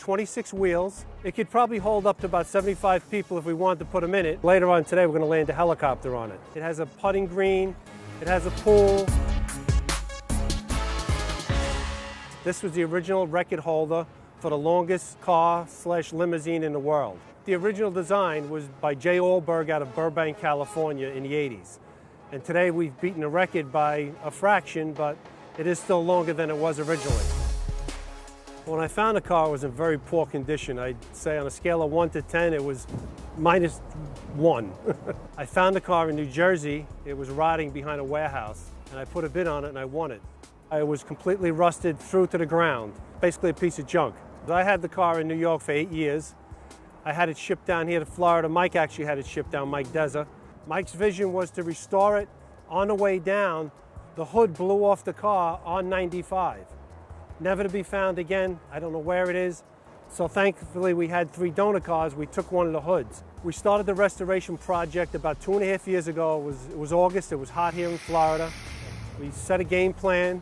26 wheels. It could probably hold up to about 75 people if we wanted to put them in it. Later on today, we're going to land a helicopter on it. It has a putting green. It has a pool. This was the original record holder for the longest car/limousine in the world. The original design was by Jay Ohlberg out of Burbank, California in the 80s. And today we've beaten the record by a fraction, but it is still longer than it was originally. When I found the car, it was in very poor condition. I'd say on a scale of 1 to 10, it was -1. I found the car in New Jersey. It was rotting behind a warehouse, and I put a bid on it and I won it. It was completely rusted through to the ground, basically a piece of junk. I had the car in New York for 8 years. I had it shipped down here to Florida. Mike actually had it shipped down, Mike Deza. Mike's vision was to restore it. On the way down, the hood blew off the car on 95. Never to be found again. I don't know where it is. So thankfully we had 3 donor cars. We took one of the hoods. We started the restoration project about 2.5 years ago. It was August. It was hot here in Florida. We set a game plan.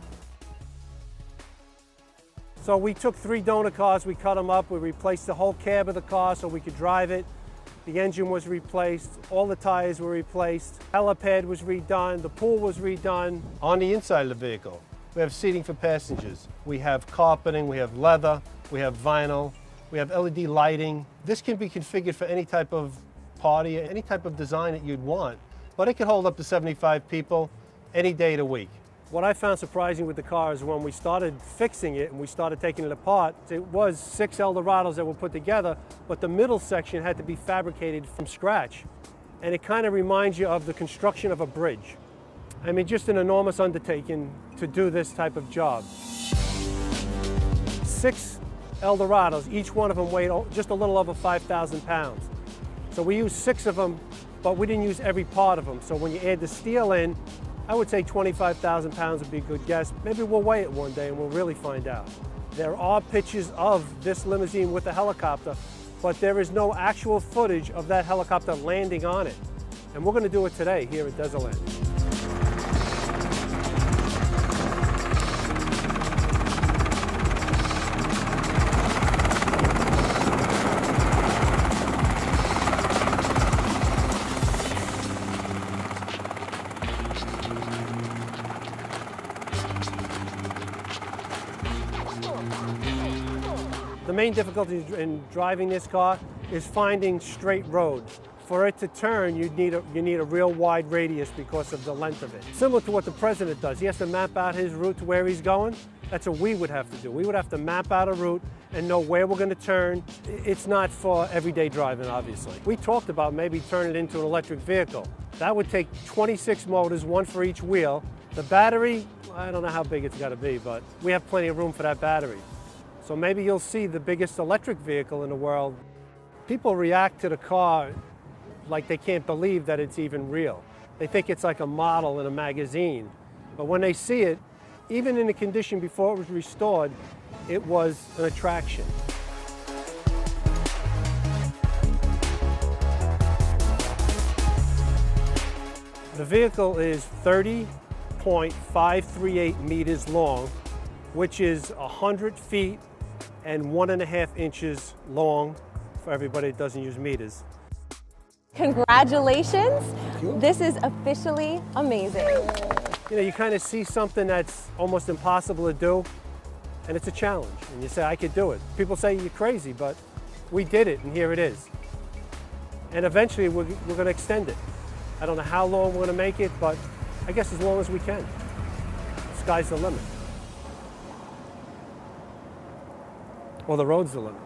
So we took 3 donor cars, we cut them up, we replaced the whole cab of the car so we could drive it. The engine was replaced, all the tires were replaced, helipad was redone, the pool was redone. On the inside of the vehicle, we have seating for passengers. We have carpeting, we have leather, we have vinyl, we have LED lighting. This can be configured for any type of party, any type of design that you'd want, but it can hold up to 75 people any day of the week. What I found surprising with the car is when we started fixing it and we started taking it apart, it was 6 Eldorados that were put together, but the middle section had to be fabricated from scratch. And it kind of reminds you of the construction of a bridge. I mean, just an enormous undertaking to do this type of job. 6 Eldorados, each one of them weighed just a little over 5,000 pounds. So we used 6 of them, but we didn't use every part of them. So when you add the steel in, I would say 25,000 pounds would be a good guess. Maybe we'll weigh it one day and we'll really find out. There are pictures of this limousine with the helicopter, but there is no actual footage of that helicopter landing on it. And we're going to do it today here at Desertland. The main difficulty in driving this car is finding straight roads. For it to turn, you need a real wide radius because of the length of it. Similar to what the president does. He has to map out his route to where he's going. That's what we would have to do. We would have to map out a route and know where we're going to turn. It's not for everyday driving, obviously. We talked about maybe turning it into an electric vehicle. That would take 26 motors, 1 for each wheel. The battery, I don't know how big it's got to be, but we have plenty of room for that battery. So maybe you'll see the biggest electric vehicle in the world. People react to the car like they can't believe that it's even real. They think it's like a model in a magazine. But when they see it, even in the condition before it was restored, it was an attraction. The vehicle is 30.538 meters long, which is 100 feet and 1.5 inches long for everybody that doesn't use meters. Congratulations. This is officially amazing. You know, you kind of see something that's almost impossible to do, and it's a challenge. And you say, I could do it. People say you're crazy, but we did it, and here it is. And eventually, we're going to extend it. I don't know how long we're going to make it, but I guess as long as we can. The sky's the limit. Well, the road's the limit.